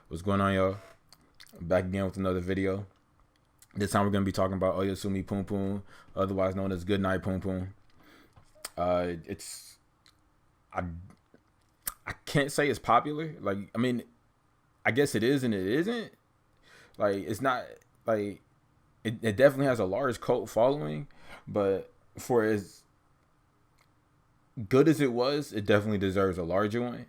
What's going on, y'all? Back again with another video. This time we're gonna be talking about Oyasumi Punpun, otherwise known as Goodnight Punpun. It's I I can't say it's popular. Like I mean, I guess it is and it isn't. Like it's not like it definitely has a large cult following, but for as good as it was, it definitely deserves a larger one.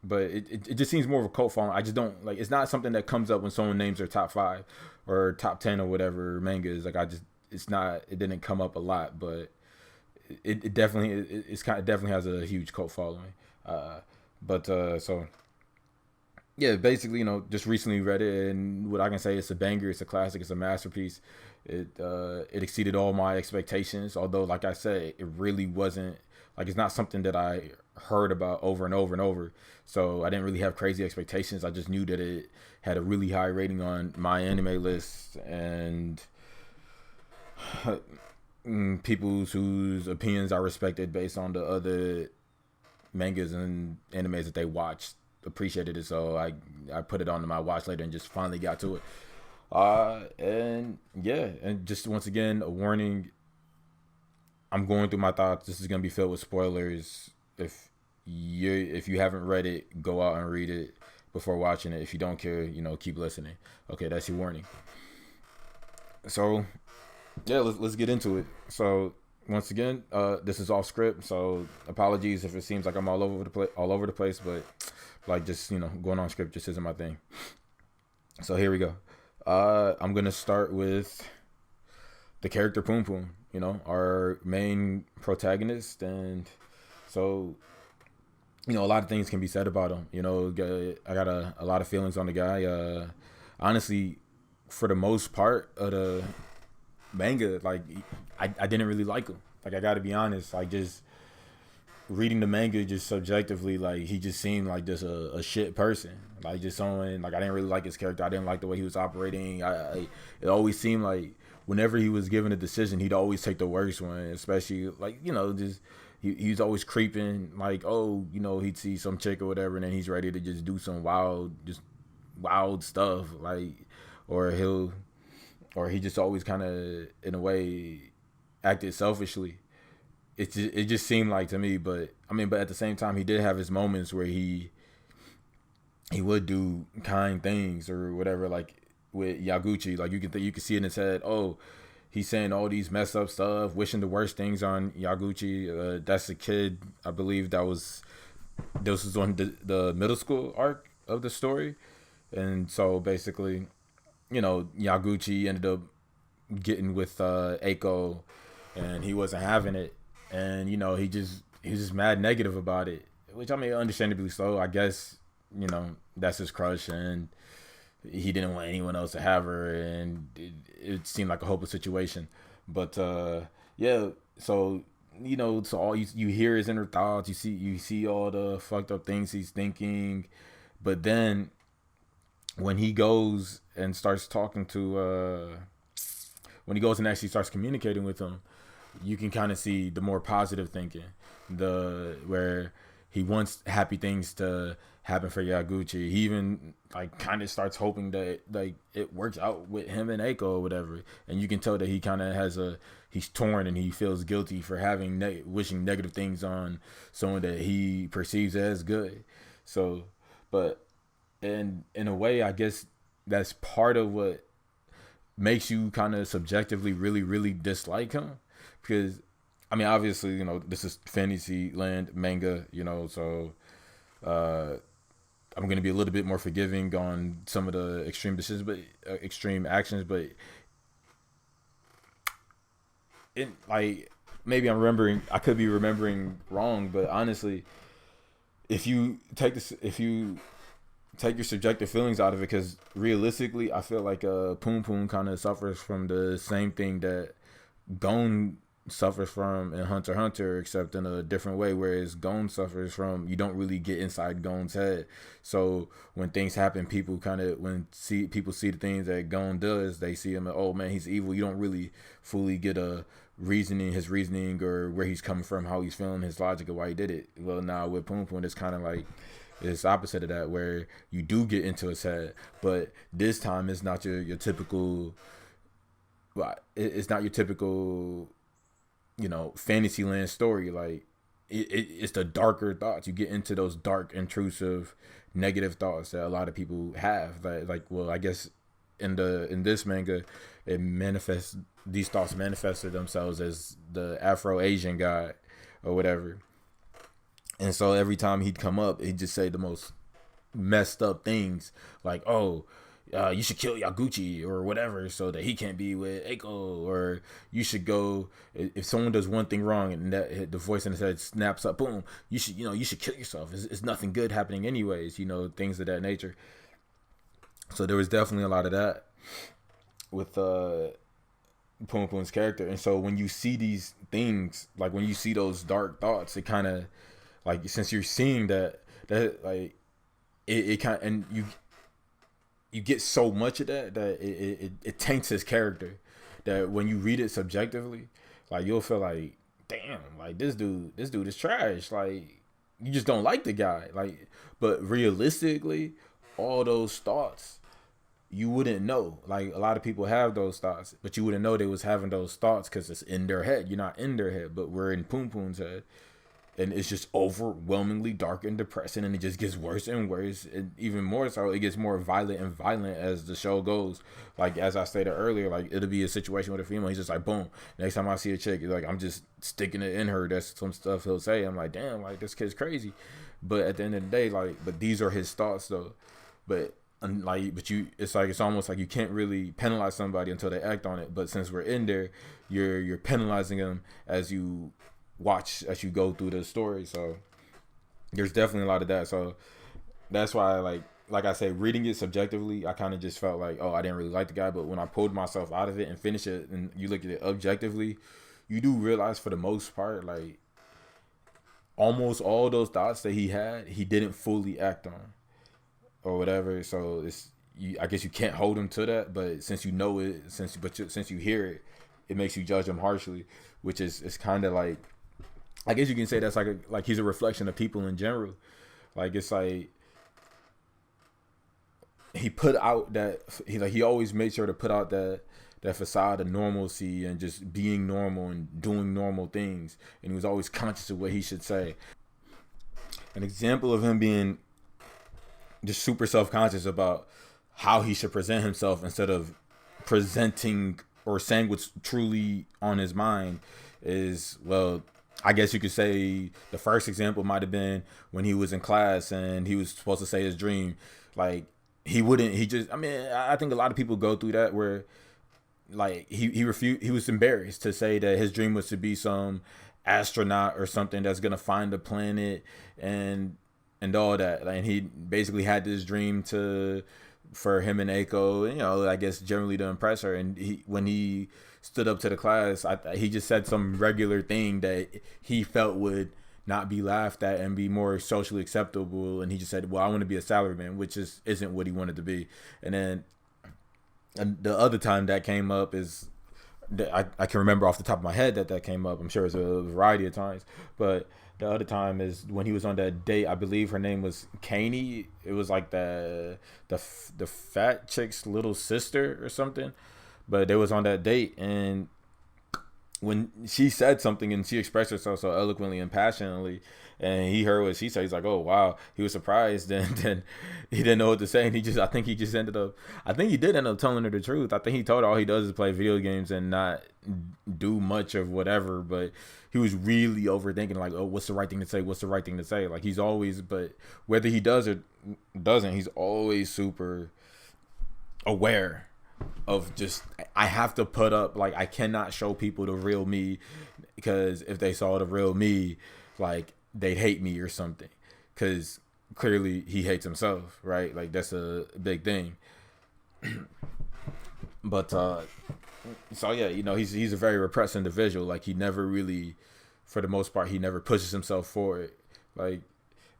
But it just seems more of a cult following. I just don't like. It's not something that comes up when someone names their top five or top 10 or whatever manga is. Like I just, it's not. It didn't come up a lot, but it definitely it's kind of definitely has a huge cult following. But so yeah, basically, just recently read it, and what I can say, it's a banger, it's a classic, it's a masterpiece. It exceeded all my expectations. Although, like I said, it really wasn't like it's not something that I heard about over and over and over. So I didn't really have crazy expectations. I just knew that it had a really high rating on my anime list, and people whose opinions I respected based on the other mangas and animes that they watched appreciated it. So I put it on my watch later and just finally got to it. And yeah, and just once again a warning. I'm going through my thoughts. This is gonna be filled with spoilers. If you haven't read it, go out and read it before watching it. If you don't care, keep listening. Okay, that's your warning. So yeah, let's get into it. So once again, this is off script, so apologies if it seems like I'm all over the place, but like just going on script just isn't my thing. So here we go. I'm gonna start with the character Punpun, our main protagonist, and so a lot of things can be said about him. I got a lot of feelings on the guy. Honestly, for the most part of the manga, like I didn't really like him. Like I gotta be honest, like just reading the manga just subjectively, like he just seemed like just a shit person. Like just someone, like I didn't really like his character. I didn't like the way he was operating. It always seemed like whenever he was given a decision, he'd always take the worst one. Especially like just he's always creeping. Like he'd see some chick or whatever, and then he's ready to just do some wild stuff. Like or he just always kind of in a way acted selfishly. It just seemed like to me, but but at the same time, he did have his moments where he would do kind things or whatever, like with Yaguchi. Like you could see in his head, oh, he's saying all these messed up stuff, wishing the worst things on Yaguchi. That's a kid, I believe this was on the middle school arc of the story, and so basically, Yaguchi ended up getting with Aiko, and he wasn't having it, and he was just mad negative about it, which understandably so. I guess that's his crush, and he didn't want anyone else to have her, and it seemed like a hopeless situation. But yeah, so so all you hear his inner thoughts. You see all the fucked up things he's thinking, but then when he goes and starts talking to when he goes and actually starts communicating with him, you can kind of see the more positive thinking, where he wants happy things to happen for Yaguchi. He even like kind of starts hoping that like it works out with him and Eiko or whatever. And you can tell that he kind of he's torn, and he feels guilty for wishing negative things on someone that he perceives as good. So, but in a way, I guess that's part of what makes you kind of subjectively really, really dislike him, because obviously, this is fantasy land manga, so I'm gonna be a little bit more forgiving on some of the extreme decisions, but extreme actions. But it like maybe I could be remembering wrong, but honestly, if you take your subjective feelings out of it, because realistically, I feel like Punpun kind of suffers from the same thing that Gon suffers from in Hunter x Hunter, except in a different way. Whereas Gon suffers from, you don't really get inside Gon's head. So when things happen, people see the things that Gon does, they see him, oh man, he's evil. You don't really fully get his reasoning or where he's coming from, how he's feeling, his logic of why he did it. Well, now with Punpun, it's kind of like It's opposite of that, where you do get into his head, but this time it's not your typical. Well, it's not your typical, Fantasyland story. Like it's the darker thoughts. You get into those dark, intrusive, negative thoughts that a lot of people have. Well, I guess in this manga, these thoughts manifested themselves as the Afro Asian guy or whatever. And so every time he'd come up, he'd just say the most messed up things, like, "Oh, you should kill Yaguchi or whatever, so that he can't be with Eiko," or "You should go if someone does one thing wrong and that the voice in his head snaps up, boom, you should kill yourself. It's nothing good happening anyways," things of that nature. So there was definitely a lot of that with Punpun's character. And so when you see these things, like when you see those dark thoughts, it kind of, like, since you're seeing that like it kind of, and you get so much of that it taints his character, that when you read it subjectively, like, you'll feel like, damn, like this dude is trash. Like, you just don't like the guy. Like, but realistically, all those thoughts, you wouldn't know. Like, a lot of people have those thoughts, but you wouldn't know they was having those thoughts because it's in their head. You're not in their head, but we're in Punpun's head. And it's just overwhelmingly dark and depressing, and it just gets worse and worse. And even more so, it gets more violent and violent as the show goes. Like, as I stated earlier, like, it'll be a situation with a female, he's just like, boom, next time I see a chick, like, I'm just sticking it in her. That's some stuff he'll say. I'm like, damn, like, this kid's crazy. But at the end of the day, like, but these are his thoughts, though. It's almost like you can't really penalize somebody until they act on it. But since we're in there, you're penalizing them as you go through the story. So there's definitely a lot of that. So that's why, like I said, reading it subjectively, I kind of just felt like, oh, I didn't really like the guy. But when I pulled myself out of it and finished it, and you look at it objectively, you do realize, for the most part, like, almost all those thoughts that he had, he didn't fully act on or whatever. So I guess you can't hold him to that. But since you know it, since you hear it, it makes you judge him harshly, which is kind of like, I guess you can say that's like he's a reflection of people in general. Like, it's like he put out that he always made sure to put out that facade of normalcy and just being normal and doing normal things, and he was always conscious of what he should say. An example of him being just super self-conscious about how he should present himself instead of presenting or saying what's truly on his mind is, well, I guess you could say the first example might have been when he was in class and he was supposed to say his dream. Like, I think a lot of people go through that, where, like, he refused, he was embarrassed to say that his dream was to be some astronaut or something that's going to find a planet and all that. And he basically had this dream for him and Eiko, I guess generally to impress her. And when he stood up to the class, he just said some regular thing that he felt would not be laughed at and be more socially acceptable. And he just said, well, I want to be a salaryman, which isn't what he wanted to be. And then the other time that came up is, I can remember off the top of my head that came up. I'm sure it's a variety of times, but the other time is when he was on that date. I believe her name was Kaney. It was like the fat chick's little sister or something. But they was on that date, and when she said something and she expressed herself so eloquently and passionately, and he heard what she said, he's like, oh wow, he was surprised. Then he didn't know what to say, and I think he did end up telling her the truth. I think he told her all he does is play video games and not do much of whatever, but he was really overthinking, like, oh, what's the right thing to say? Like, he's always, but whether he does or doesn't, he's always super aware of just, I have to put up, like, I cannot show people the real me, because if they saw the real me, like, they'd hate me or something, because clearly he hates himself, right? Like, that's a big thing. But so yeah, he's a very repressed individual. Like, he never really, for the most part, he never pushes himself forward. Like,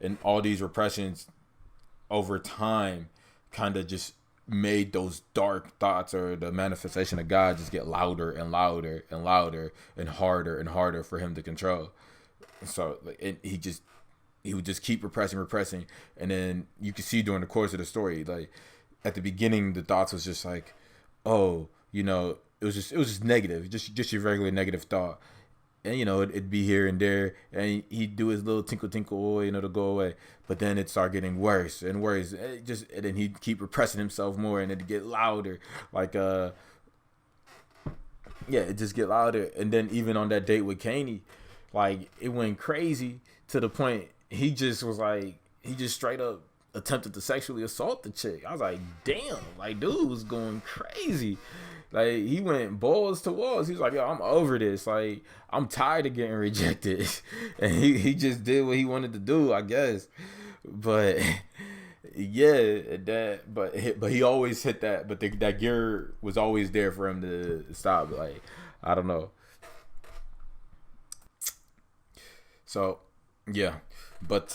and all these repressions over time kind of just made those dark thoughts or the manifestation of God just get louder and louder and louder and harder for him to control. So, like, he he would just keep repressing, and then you could see during the course of the story, like at the beginning, the thoughts was just like, oh, it was just negative, just your regular negative thought, and it'd be here and there, and he'd do his little tinkle tinkle, to go away, but then it'd start getting worse and worse, and then he'd keep repressing himself more, and it'd get louder, like it just get louder, and then even on that date with Kaney, like it went crazy to the point he just straight up attempted to sexually assault the chick. I was like, damn, like dude was going crazy. Like he went balls to walls. He was like, yo, I'm over this. Like I'm tired of getting rejected. And he just did what he wanted to do, I guess. But but he always hit that. But that gear was always there for him to stop. Like I don't know. So yeah, but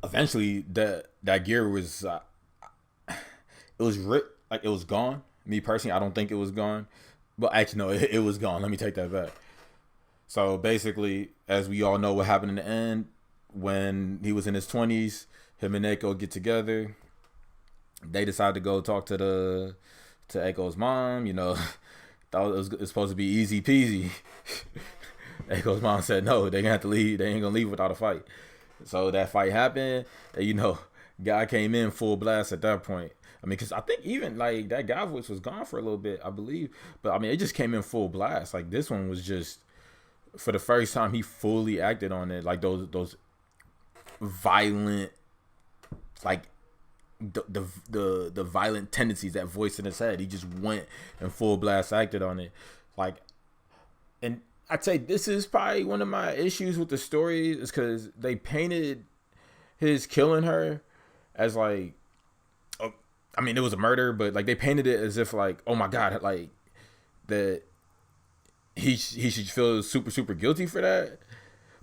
eventually that gear was it was ripped. Like it was gone. Me personally, I don't think it was gone. But actually, no, it was gone. Let me take that back. So basically, as we all know what happened in the end, when he was in his 20s, him and Aiko get together. They decide to go talk to Aiko's mom. Thought it was supposed to be easy peasy. Aiko's mom said no, they gonna have to leave. They ain't gonna leave without a fight. So that fight happened. And, guy came in full blast at that point. I mean, because I think even like that guy voice was gone for a little bit, I believe. But I mean, it just came in full blast. Like this one was just for the first time he fully acted on it. Like those violent, like the violent tendencies that voice in his head. He just went and full blast acted on it. Like, and I'd say this is probably one of my issues with the story is because they painted his killing her as like. I mean, it was a murder, but like they painted it as if like, oh my God, like that he should feel super, super guilty for that.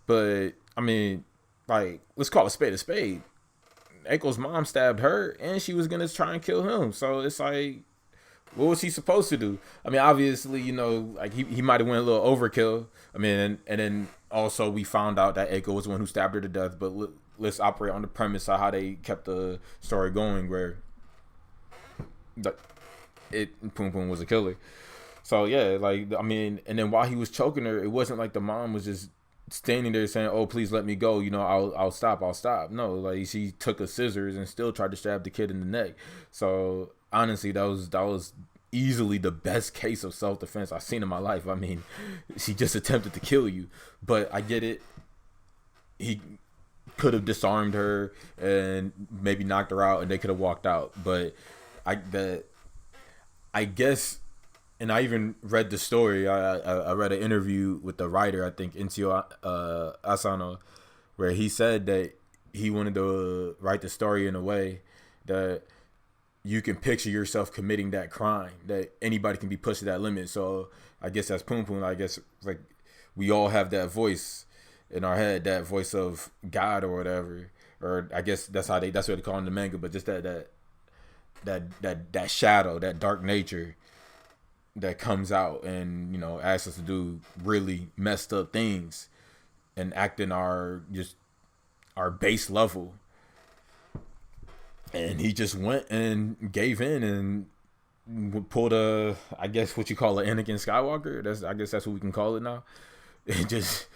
But I mean, like, let's call a spade a spade. Aiko's mom stabbed her and she was going to try and kill him. So it's like, what was he supposed to do? I mean, obviously, like he might have went a little overkill. I mean, and then also we found out that Aiko was the one who stabbed her to death. But let's operate on the premise of how they kept the story going where Punpun was a killer. So yeah, like I mean, and then while he was choking her, it wasn't like the mom was just standing there saying, "Oh, please let me go. I'll stop. No, like she took a scissors and still tried to stab the kid in the neck. So honestly, that was easily the best case of self-defense I've seen in my life. I mean, she just attempted to kill you, but I get it. He could have disarmed her and maybe knocked her out, and they could have walked out, but. I guess, and I even read the story. I read an interview with the writer, I think Inio Asano, where he said that he wanted to write the story in a way that you can picture yourself committing that crime, that anybody can be pushed to that limit. So I guess as Punpun, I guess like we all have that voice in our head, that voice of God or whatever, or I guess that's what they call it in the manga, but just that shadow, that dark nature that comes out and asks us to do really messed up things and act in our base level. And he just went and gave in and pulled I guess what you call an Anakin Skywalker. I guess that's what we can call it now. It just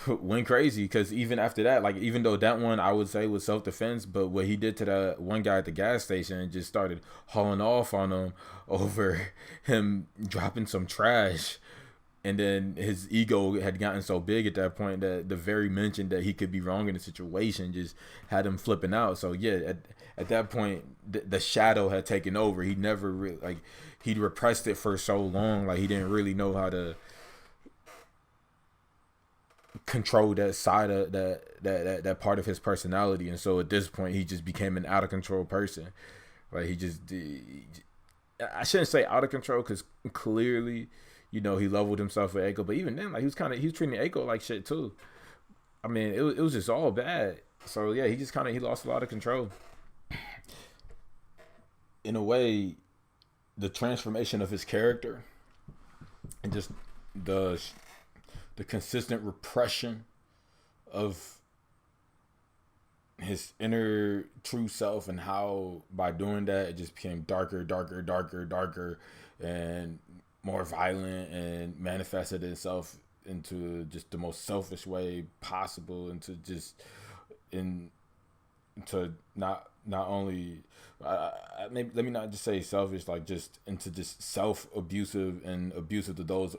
went crazy because even after that, like even though that one I would say was self-defense, but what he did to that one guy at the gas station and just started hauling off on him over him dropping some trash, and then his ego had gotten so big at that point that the very mention that he could be wrong in the situation just had him flipping out. So yeah, at that point the shadow had taken over. He never really, like, he'd repressed it for so long, like he didn't really know how to control that side of that part of his personality. And so at this point he just became an out of control person. Like I shouldn't say out of control because clearly he leveled himself with Aiko, but even then, like he was treating Aiko like shit too. I mean, it was just all bad. So yeah, he lost a lot of control. In a way, the transformation of his character and just the consistent repression of his inner true self, and how by doing that it just became darker, and more violent, and manifested itself into just the most selfish way possible, into just into not only maybe let me not just say selfish, like just into just self abusive and abusive to those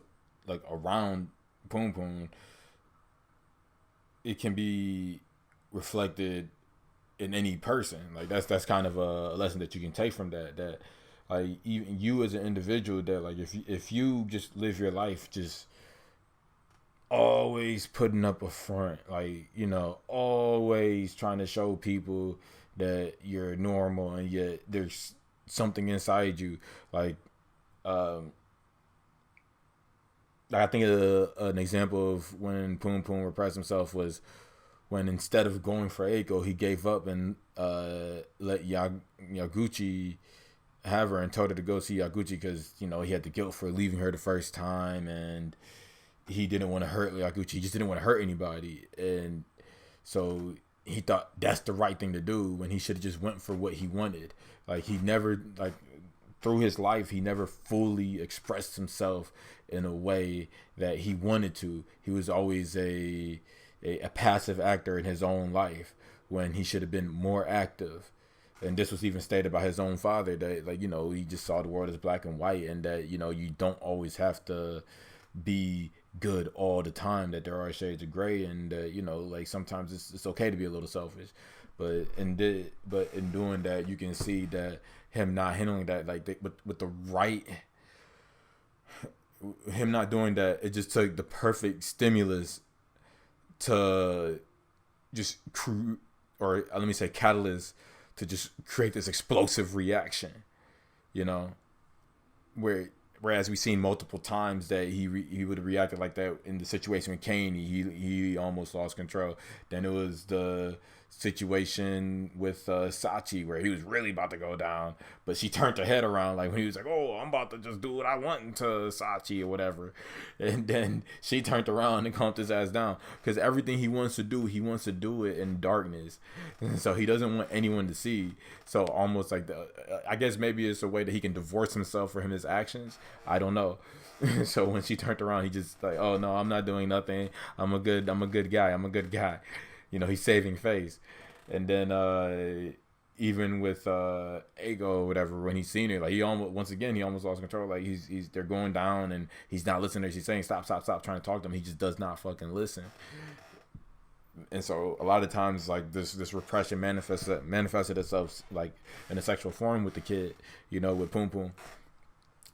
like around Punpun. It can be reflected in any person. Like that's kind of a lesson that you can take from that. That like even you as an individual, that like if you just live your life just always putting up a front, like always trying to show people that you're normal, and yet there's something inside you. Like I think an example of when Punpun repressed himself was when, instead of going for Aiko, he gave up and let Yaguchi have her, and told her to go see Yaguchi because he had the guilt for leaving her the first time, and he didn't want to hurt Yaguchi. He just didn't want to hurt anybody, and so he thought that's the right thing to do when he should have just went for what he wanted. Like he never, like through his life, he never fully expressed himself in a way that he wanted to. He was always a passive actor in his own life when he should have been more active. And this was even stated by his own father, that like he just saw the world as black and white, and that you don't always have to be good all the time, that there are shades of gray, and like sometimes it's okay to be a little selfish. But in doing that, you can see that him not handling that with the right, him not doing that, it just took the perfect stimulus to just or let me say catalyst, to just create this explosive reaction, whereas we've seen multiple times that he would have reacted like that in the situation with Kane. He almost lost control. Then it was the situation with Sachi, where he was really about to go down, but she turned her head around, like when he was like, "Oh, I'm about to just do what I want" to Sachi or whatever, and then she turned around and calmed his ass down, because everything he wants to do it in darkness, so he doesn't want anyone to see. So almost like I guess maybe it's a way that he can divorce himself from his actions. I don't know. So when she turned around, he just like, "Oh no, I'm not doing nothing. I'm a good guy." He's saving face. And then even with Aiko or whatever, when he's seen her, like he almost lost control. Like they're going down, and he's not listening. She's saying stop, trying to talk to him. He just does not fucking listen. And so a lot of times, like this repression manifested itself like in a sexual form with the kid, with Punpun,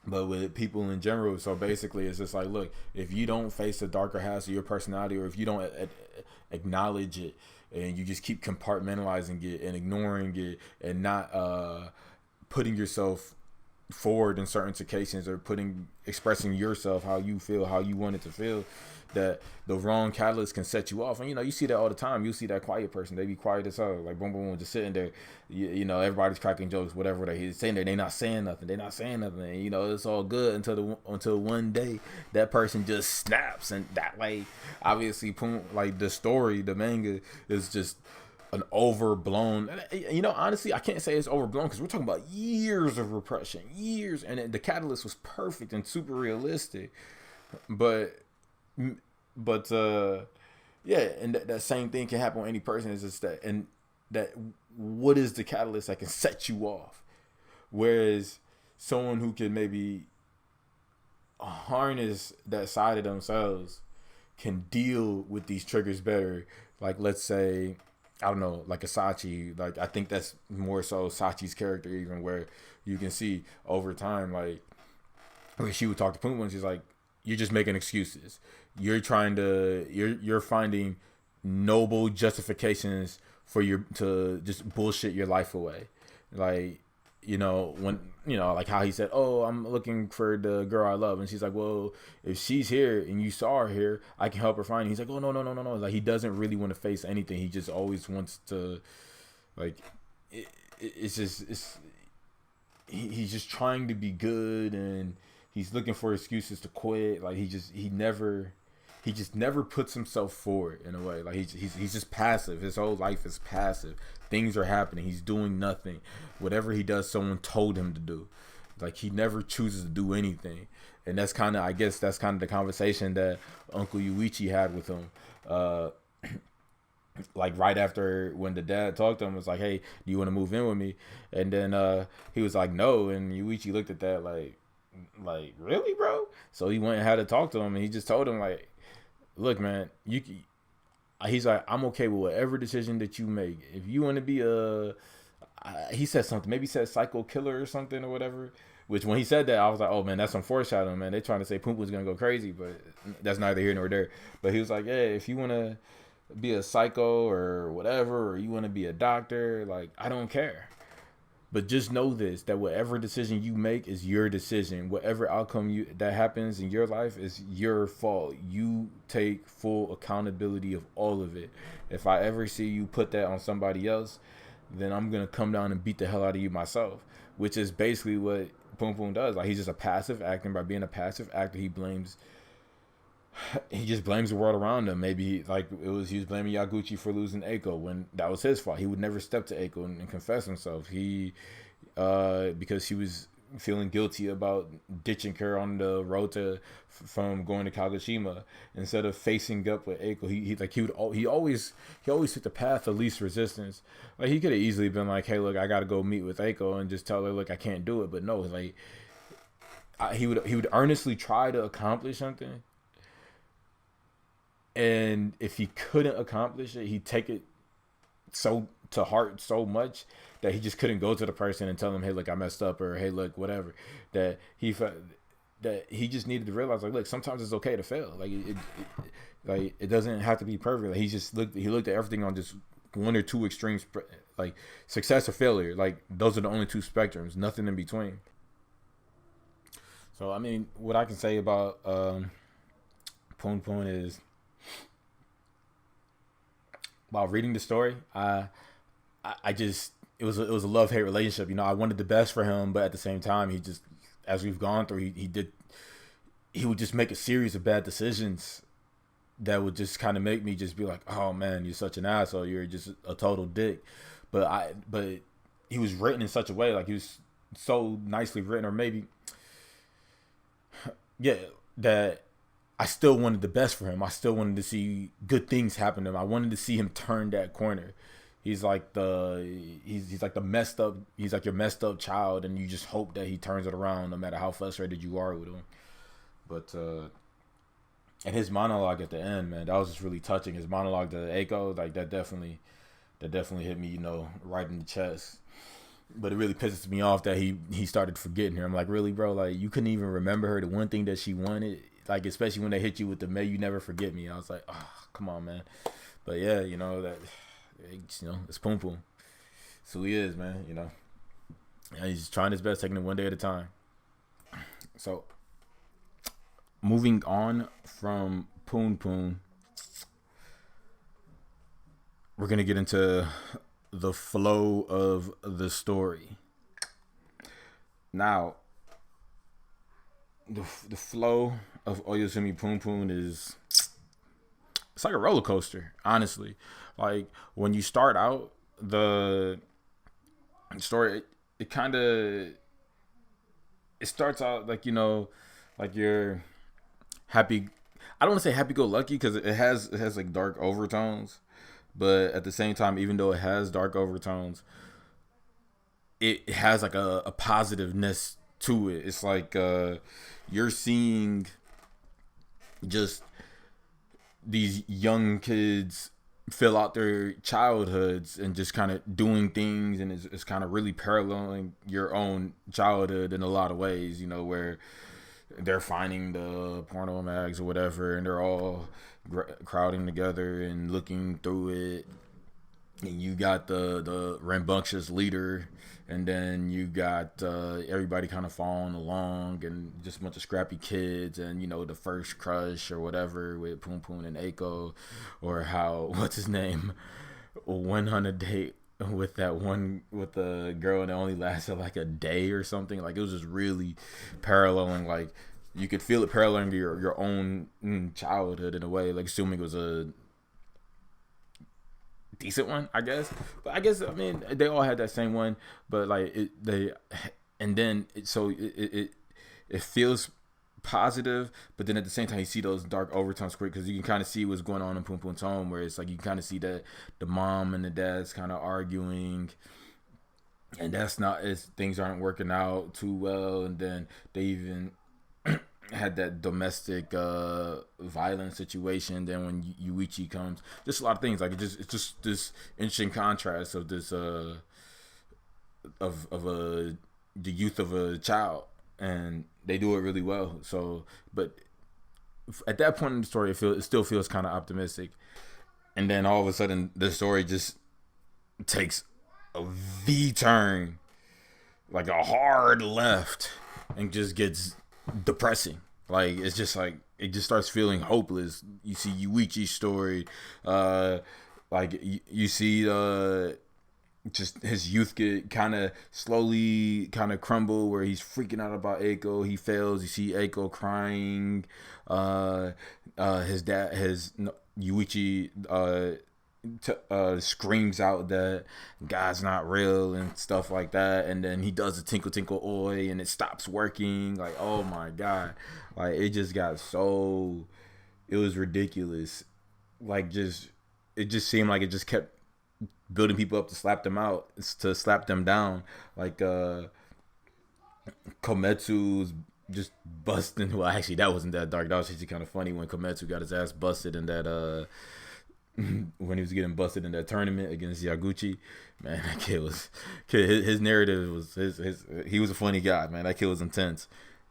but with people in general. So basically, it's just like, look, if you don't face the darker halves of your personality, or if you don't acknowledge it, and you just keep compartmentalizing it and ignoring it, and not putting yourself forward in certain occasions, or expressing yourself how you feel, how you want it to feel, that the wrong catalyst can set you off. And you see that all the time. You see that quiet person, they be quiet as hell, like boom boom, just sitting there, everybody's cracking jokes, whatever they're saying there, they not saying nothing, and it's all good until one day that person just snaps. And that, like, obviously, like the manga is just an overblown, honestly, I can't say it's overblown, because we're talking about years of repression, and the catalyst was perfect and super realistic. But yeah, and that same thing can happen with any person. Is just that what is the catalyst that can set you off? Whereas someone who can maybe harness that side of themselves can deal with these triggers better. Like, let's say, I don't know, like a Sachi. Like, I think that's more so Sachi's character, even, where you can see over time, like, when she would talk to Punpun, she's like, you're just making excuses. You're finding noble justifications to just bullshit your life away. Like, when, like how he said, "Oh, I'm looking for the girl I love." And she's like, "Well, if she's here and you saw her here, I can help her find." He's like, "Oh, no. Like, he doesn't really want to face anything. He just always wants to, like, he's just trying to be good, and he's looking for excuses to quit. Like, he never he just never puts himself forward in a way. Like he's just passive. His whole life is passive. Things are happening. He's doing nothing. Whatever he does, someone told him to do. Like he never chooses to do anything. And that's kind of, I guess that's kind of the conversation that Uncle Yuichi had with him. Like right after when the dad talked to him, was like, "Hey, do you want to move in with me?" And then he was like, "No." And Yuichi looked at that like really, bro? So he went and had to talk to him, and he just told him like, "Look, man, he's like, I'm okay with whatever decision that you make. If you want to be he said something, maybe he said psycho killer or something or whatever." Which when he said that, I was like, "Oh man, that's some foreshadowing, man. They trying to say Punpun's gonna go crazy," but that's neither here nor there. But he was like, "Yeah, if you want to be a psycho or whatever, or you want to be a doctor, like I don't care. But just know this, that whatever decision you make is your decision. Whatever outcome that happens in your life is your fault. You take full accountability of all of it. If I ever see you put that on somebody else, then I'm going to come down and beat the hell out of you myself." Which is basically what Punpun does. Like he's just a passive actor. And by being a passive actor, he just blames the world around him. Maybe he was blaming Yaguchi for losing Aiko when that was his fault. He would never step to Aiko and confess himself. Because he was feeling guilty about ditching her on the road from going to Kagoshima instead of facing up with Aiko. He always took the path of least resistance. Like he could have easily been like, "Hey, look, I got to go meet with Aiko and just tell her, look, I can't do it." But no, like he would earnestly try to accomplish something. And if he couldn't accomplish it, he'd take it so to heart so much that he just couldn't go to the person and tell them, "Hey, look, I messed up," or "Hey, look, whatever." That he just needed to realize, like, look, sometimes it's okay to fail. Like it doesn't have to be perfect. Like he looked at everything on just one or two extremes, like success or failure. Like those are the only two spectrums, nothing in between. So I mean, what I can say about Punpun is, while reading the story, I just it was a love-hate relationship. You know, I wanted the best for him, but at the same time, he just, as we've gone through, he would just make a series of bad decisions that would just kind of make me just be like, "Oh man, you're such an asshole. You're just a total dick." But he was written in such a way, like he was so nicely written, or maybe, yeah, that I still wanted the best for him. I still wanted to see good things happen to him. I wanted to see him turn that corner. He's like the messed up. He's like your messed up child, and you just hope that he turns it around, no matter how frustrated you are with him. But and his monologue at the end, man, that was just really touching. His monologue to Aiko, like that definitely hit me, you know, right in the chest. But it really pisses me off that he started forgetting her. I'm like, really, bro? Like you couldn't even remember her, the one thing that she wanted. Like especially when they hit you with the "May you never forget me." I was like, "Oh, come on, man." But yeah, you know that. You know, it's Punpun. That's who he is, man. You know, and he's trying his best, taking it one day at a time. So, moving on from Punpun, we're gonna get into the flow of the story. Now, the flow of Oyasumi Punpun is, it's like a roller coaster, honestly. Like when you start out the story, it starts out like, you know, like you're happy. I don't want to say happy go lucky because it has like dark overtones, but at the same time, even though it has dark overtones, it has like a positiveness to it. It's like you're seeing just these young kids fill out their childhoods and just kind of doing things, and it's kind of really paralleling your own childhood in a lot of ways, you know, where they're finding the porno mags or whatever, and they're all crowding together and looking through it, and you got the rambunctious leader, and then you got everybody kind of following along, and just a bunch of scrappy kids, and you know, the first crush or whatever with Punpun and Aiko, or how, what's his name, went on a date with the girl and it only lasted like a day or something. Like it was just really paralleling like you could feel it paralleling your own childhood in a way, like assuming it was a decent one, I guess. But I guess, I mean, they all had that same one, but like and then it feels positive, but then at the same time you see those dark overtones quick, because you can kind of see what's going on in Punpun's home, where it's like you kind of see that the mom and the dad's kind of arguing, and that's not, things aren't working out too well, and then they even had that domestic violence situation. Then when Yuichi comes, just a lot of things, like it's just this interesting contrast of this of the youth of a child, and they do it really well. So, but at that point in the story, it still feels kind of optimistic, and then all of a sudden the story just takes a V turn, like a hard left, and just gets depressing. Like it's just like it just starts feeling hopeless. You see Yuichi's story, like you see just his youth get kind of slowly kind of crumble, where he's freaking out about Aiko. He fails. You see Aiko crying. His dad, Yuichi, screams out that God's not real and stuff like that, and then he does a tinkle tinkle oi and it stops working. Like, oh my God, like it just got so, it was ridiculous. Like it just seemed like it just kept building people up to slap them down. Like Kometsu's just busting. Well, actually, that wasn't that dark. That was actually kind of funny when Kometsu got his ass busted in that when he was getting busted in that tournament against Yaguchi. Man, that his narrative was he was a funny guy, man. That kid was intense,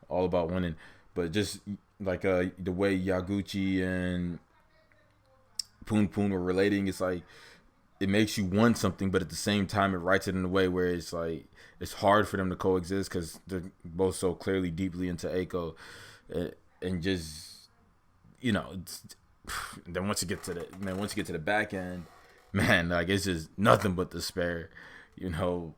all about winning. But just like the way Yaguchi and Punpun were relating, it's like it makes you want something, but at the same time it writes it in a way where it's like it's hard for them to coexist, because they're both so clearly deeply into Aiko, and just, you know, then once you get to the back end, man, like it's just nothing but despair, you know.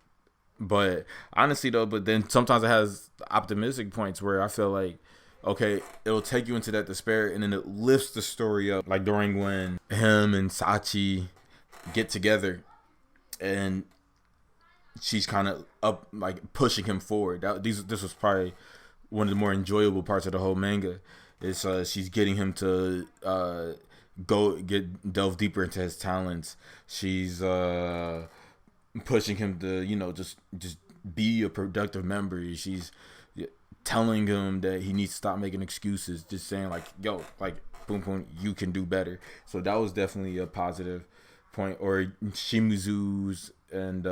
But honestly though, but then sometimes it has optimistic points where I feel like, okay, it'll take you into that despair and then it lifts the story up, like during when him and Sachi get together and she's kind of up, like pushing him forward. This was probably one of the more enjoyable parts of the whole manga. Is she's getting him to delve deeper into his talents. She's pushing him to, you know, just be a productive member. She's telling him that he needs to stop making excuses. Just saying like, yo, like Punpun, you can do better. So that was definitely a positive point. Or Shimizu's and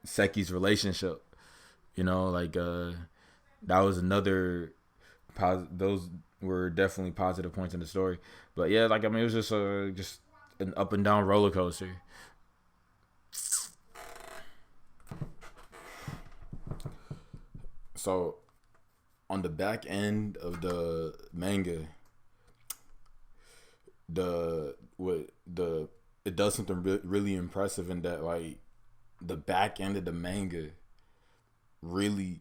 Seki's relationship, you know, like that was another those were definitely positive points in the story. But yeah, like I mean, it was just an up and down roller coaster. So on the back end of the manga, it does something really impressive in that, like, the back end of the manga really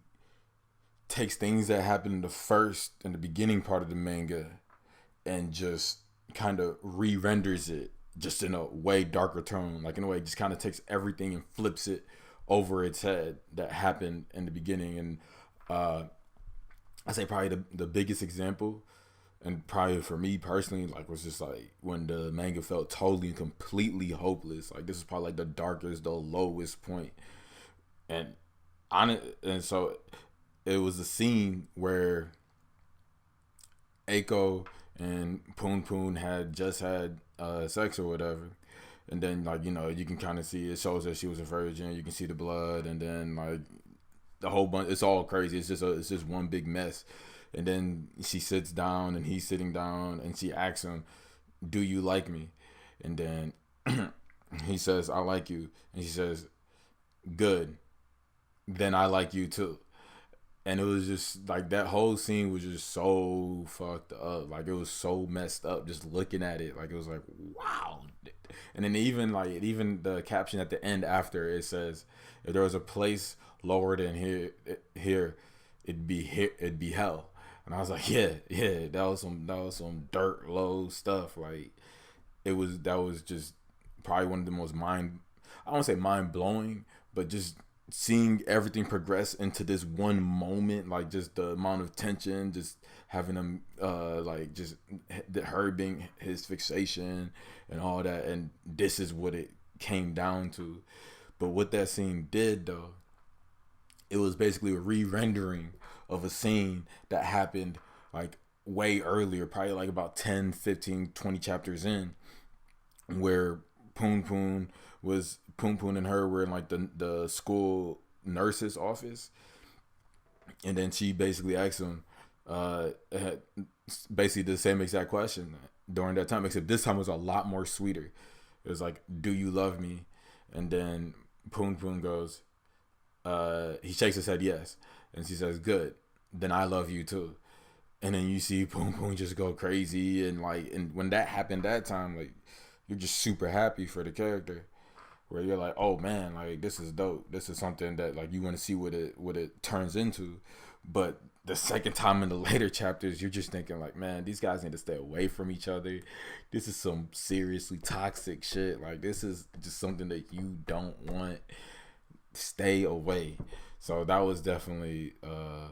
takes things that happened in the beginning part of the manga and just kind of re-renders it just in a way darker tone. Like, in a way, just kind of takes everything and flips it over its head that happened in the beginning. And I say probably the biggest example, and probably for me personally, like, was just like when the manga felt totally and completely hopeless. Like, this is probably like the darkest, the lowest point. And so it was a scene where Aiko and Punpun had just had sex or whatever, and then, like, you know, you can kind of see, it shows that she was a virgin. You can see the blood, and then, like, the whole bunch, it's all crazy. It's just one big mess. And then she sits down and he's sitting down and she asks him, "Do you like me?" And then he says, "I like you." And she says, "Good. Then I like you too." and it was just like that whole scene was just so fucked up. Like it was so messed up just looking at it. Like it was like wow. And then even the caption at the end after it says, if there was a place lower than here, it'd be hell. And I was like, yeah, that was some dirt low stuff. Like that was just probably one of the most I don't say mind blowing, but just seeing everything progress into this one moment, like just the amount of tension, just having him like just her being his fixation and all that, and this is what it came down to. But what that scene did though, it was basically a re-rendering of a scene that happened like way earlier, probably like about 10, 15, 20 chapters in, where Punpun and her were in like the school nurse's office, and then she basically asked him basically the same exact question during that time, except this time was a lot more sweeter. It was like, do you love me? And then Punpun goes, he shakes his head yes, and she says, good, then I love you too. And then you see Punpun just go crazy, and when that happened that time, like you're just super happy for the character, where you're like, oh man, like this is dope. This is something that like you want to see what it turns into. But the second time in the later chapters, you're just thinking like, man, these guys need to stay away from each other. This is some seriously toxic shit. Like this is just something that you don't want. Stay away. So that was definitely I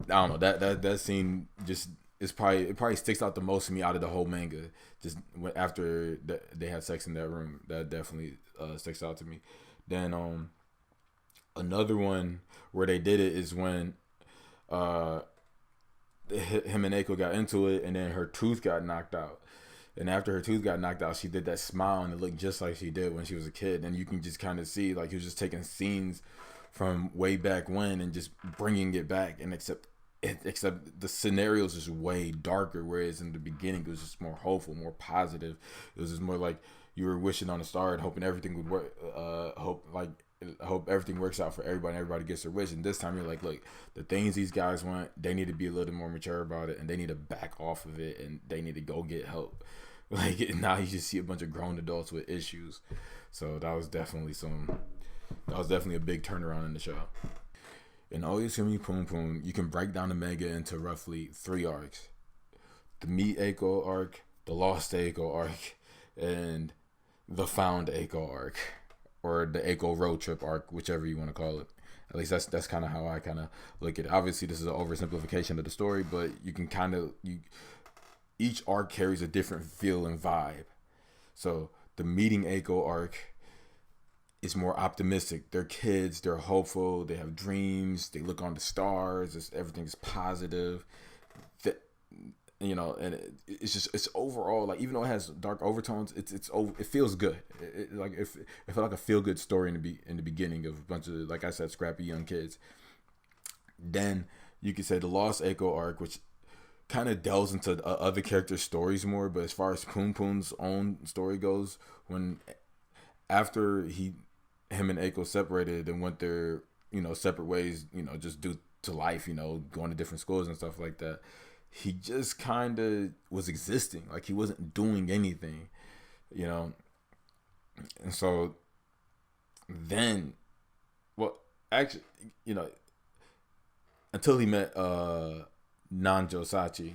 don't know, that scene just it probably sticks out the most to me out of the whole manga. Just after they had sex in that room, that definitely sticks out to me. Then another one where they did it is when him and Aiko got into it, and then her tooth got knocked out. And after her tooth got knocked out, she did that smile, and it looked just like she did when she was a kid. And you can just kind of see like he was just taking scenes from way back when and just bringing it back. And except the scenarios is way darker, whereas in the beginning it was just more hopeful, more positive. It was just more like you were wishing on a star and hoping everything would work. Hope everything works out for everybody and everybody gets their wish. And this time you're like, look, the things these guys want, they need to be a little more mature about it, and they need to back off of it, and they need to go get help. Like now you just see a bunch of grown adults with issues. So that was definitely a big turnaround in the show. In Oyasumi Punpun, you can break down the manga into roughly 3 arcs: the Meet Aiko arc, the Lost Aiko arc, and the Found Aiko arc, or the Aiko road trip arc, whichever you want to call it. At least that's kind of how I kind of look at it. Obviously, this is an oversimplification of the story, but you can each arc carries a different feel and vibe. So the Meeting Aiko arc is more optimistic. They're kids, they're hopeful, they have dreams, they look on the stars, everything's positive. And it's overall, like, even though it has dark overtones, it feels good. It felt like a feel good story in the beginning of a bunch of, like I said, scrappy young kids. Then you could say the Lost Aiko arc, which kind of delves into other characters' stories more. But as far as Punpun's own story goes, after him and Aiko separated and went their separate ways, just due to life, going to different schools and stuff like that, he just kind of was existing, like he wasn't doing anything, and so then, well, actually, until he met Nanjou Sachi,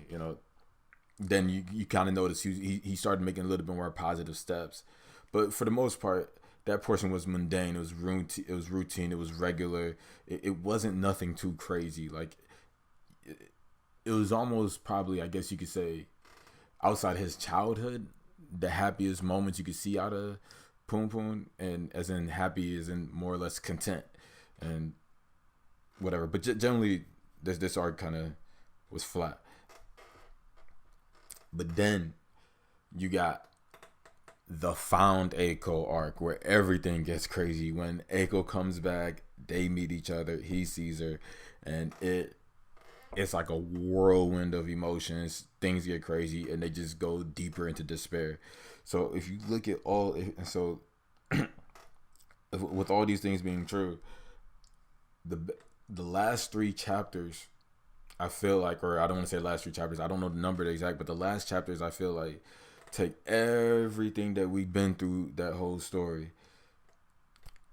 then you kind of notice he started making a little bit more positive steps. But for the most part, that portion was mundane. It was routine. It was regular. It wasn't nothing too crazy. Like it was almost, probably, I guess you could say, outside his childhood, the happiest moments you could see out of Punpun, and as in happy as in more or less content and whatever. But generally, this arc kind of was flat. But then you got the Found Aiko arc, where everything gets crazy. When Aiko comes back, they meet each other, he sees her, and it's like a whirlwind of emotions. Things get crazy, and they just go deeper into despair. So if you look at with all these things being true, the the last three chapters, I feel like, or I don't want to say last three chapters, I don't know the number exact, but the last chapters, I feel like, take everything that we've been through, that whole story,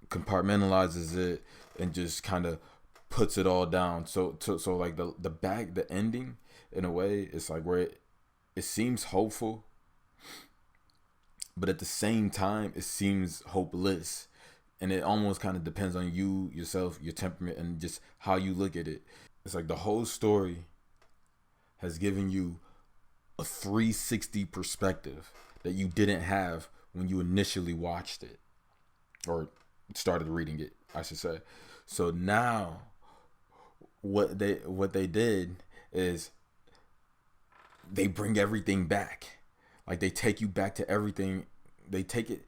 compartmentalizes it, and just kind of puts it all down. So like the ending, in a way, it's like where it seems hopeful, but at the same time it seems hopeless, and it almost kind of depends on you yourself, your temperament, and just how you look at it. It's like the whole story has given you a 360 perspective that you didn't have when you initially watched it or started reading it, I should say. So now what they did is they bring everything back. Like, they take you back to everything. They take it,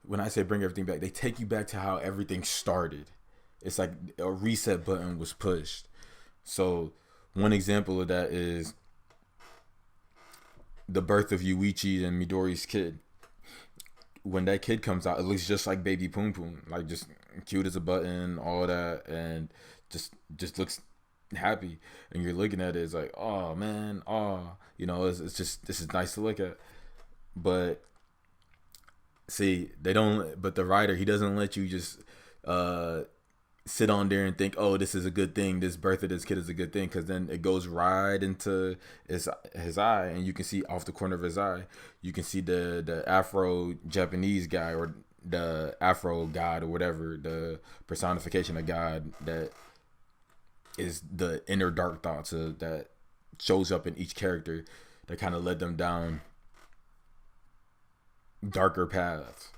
when I say bring everything back, they take you back to how everything started. It's like a reset button was pushed. So one example of that is the birth of Yuichi and Midori's kid. When that kid comes out, it looks just like baby Punpun, like just cute as a button, all that, and just looks happy. And you're looking at it, it's like, oh man, oh, it's just, this is nice to look at. But see, but the writer, he doesn't let you just sit on there and think, oh, this is a good thing, this birth of this kid is a good thing, because then it goes right into his eye, and you can see off the corner of his eye, you can see the Afro Japanese guy, or the Afro god, or whatever, the personification of God that is the inner dark thoughts that shows up in each character that kind of led them down darker paths.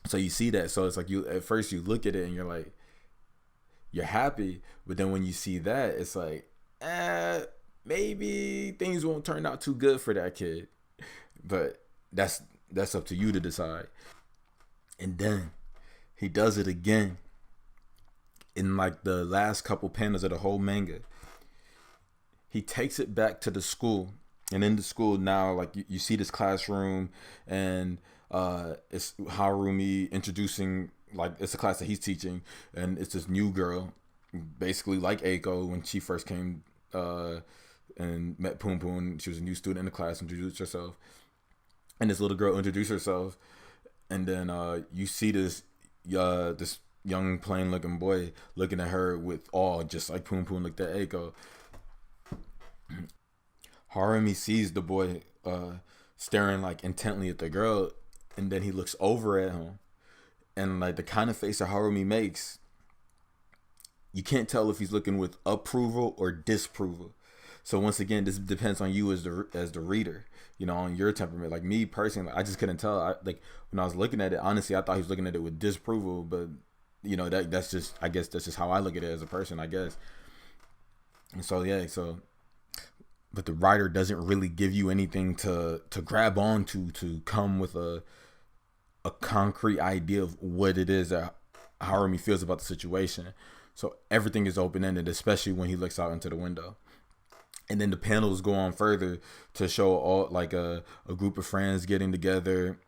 So you see that, so it's like, you at first you look at it and you're like, you're happy, but then when you see that, it's like, maybe things won't turn out too good for that kid. But that's up to you to decide. And then he does it again in like the last couple panels of the whole manga. He takes it back to the school, and in the school now, like you see this classroom, and it's Harumi introducing, like, it's a class that he's teaching, and it's this new girl, basically like Aiko when she first came and met Punpun. She was a new student in the class, introduced herself, and this little girl introduced herself, and then you see this young plain looking boy looking at her with awe, just like Punpun looked at Aiko. Harumi sees the boy staring like intently at the girl, and then he looks over at him, and like the kind of face that Harumi makes, you can't tell if he's looking with approval or disapproval. So once again, this depends on you as the reader, on your temperament. Like me personally, I just couldn't tell. Like when I was looking at it, honestly, I thought he was looking at it with disapproval, but that's just, I guess that's just how I look at it as a person, I guess. And so yeah, but the writer doesn't really give you anything to grab onto to come with a concrete idea of what it is that Harumi feels about the situation. So everything is open-ended, especially when he looks out into the window. And then the panels go on further to show all, like, a group of friends getting together,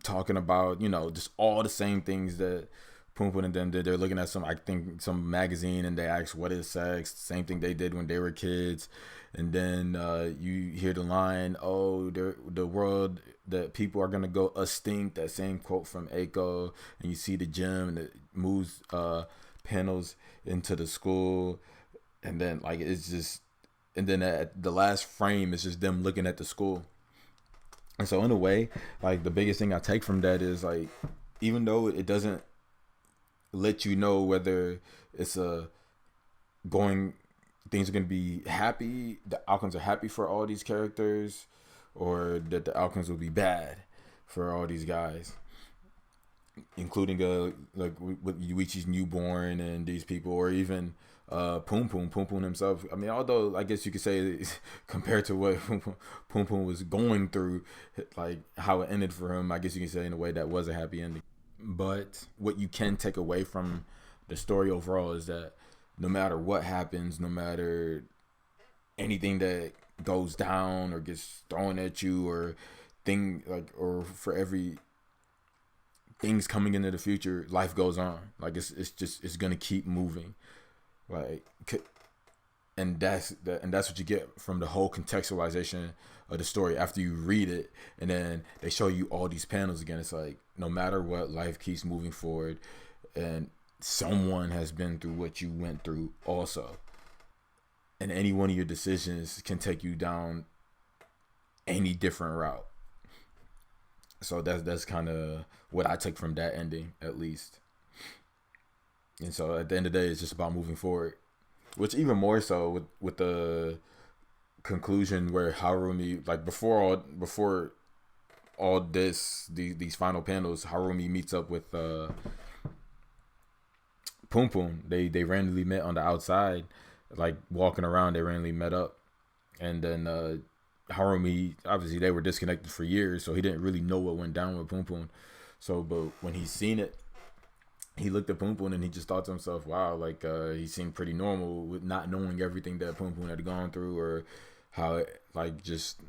talking about, just all the same things that Punpun and them did. They're looking at some magazine, and they ask, what is sex? Same thing they did when they were kids. And then you hear the line, oh, the world that people are gonna go stink. That same quote from Aiko. And you see the gym, and it moves panels into the school, and then like it's just, and then at the last frame, it's just them looking at the school. And so in a way, like the biggest thing I take from that is, like, even though it doesn't let you know whether it's things are going to be happy, the outcomes are happy for all these characters, or that the outcomes will be bad for all these guys, including like with Yuichi's newborn and these people, or even Punpun himself. I mean, although I guess you could say compared to what Punpun was going through, like how it ended for him, I guess you can say in a way that was a happy ending. But what you can take away from the story overall is that no matter what happens, no matter anything that goes down or gets thrown at you, or for every things coming into the future, life goes on. Like it's gonna keep moving. Like, and that's what you get from the whole contextualization of the story after you read it, and then they show you all these panels again. It's like, no matter what, life keeps moving forward, and someone has been through what you went through also, and any one of your decisions can take you down any different route. So that's kind of what I took from that ending, at least. And so at the end of the day, it's just about moving forward, which even more so with the conclusion where Harumi, like before all these final panels, Harumi meets up with Punpun. They randomly met on the outside, like walking around. They randomly met up, and then Harumi, obviously they were disconnected for years, so he didn't really know what went down with Punpun. So, but when he seen it, he looked at Punpun and he just thought to himself, wow, like he seemed pretty normal with not knowing everything that Punpun had gone through, or how it, like, just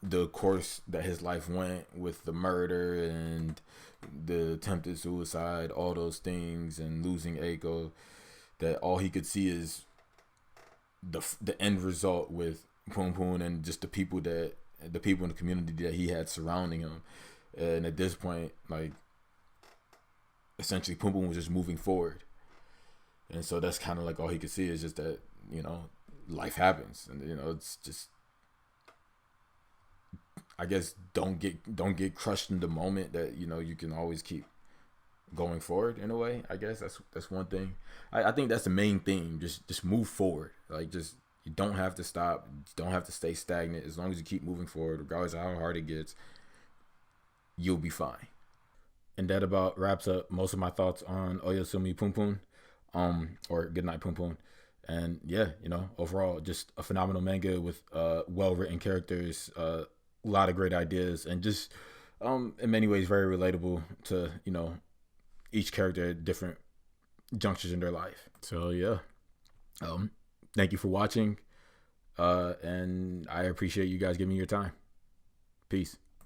the course that his life went with the murder and the attempted suicide, all those things, and losing Aiko, that all he could see is the end result with Punpun and just the people in the community that he had surrounding him. And at this point, like, essentially Punpun was just moving forward. And so that's kind of like all he could see is just that, life happens, and it's just, I guess, don't get crushed in the moment, that you can always keep going forward in a way. I guess that's one thing. I think that's the main thing. Just move forward. Like, just, you don't have to stop. You don't have to stay stagnant. As long as you keep moving forward, regardless of how hard it gets, you'll be fine. And that about wraps up most of my thoughts on Oyasumi Punpun, or Goodnight Punpun. And yeah, overall, just a phenomenal manga with well-written characters, a lot of great ideas, and just in many ways very relatable to each character at different junctures in their life. So yeah, thank you for watching, and I appreciate you guys giving me your time. Peace.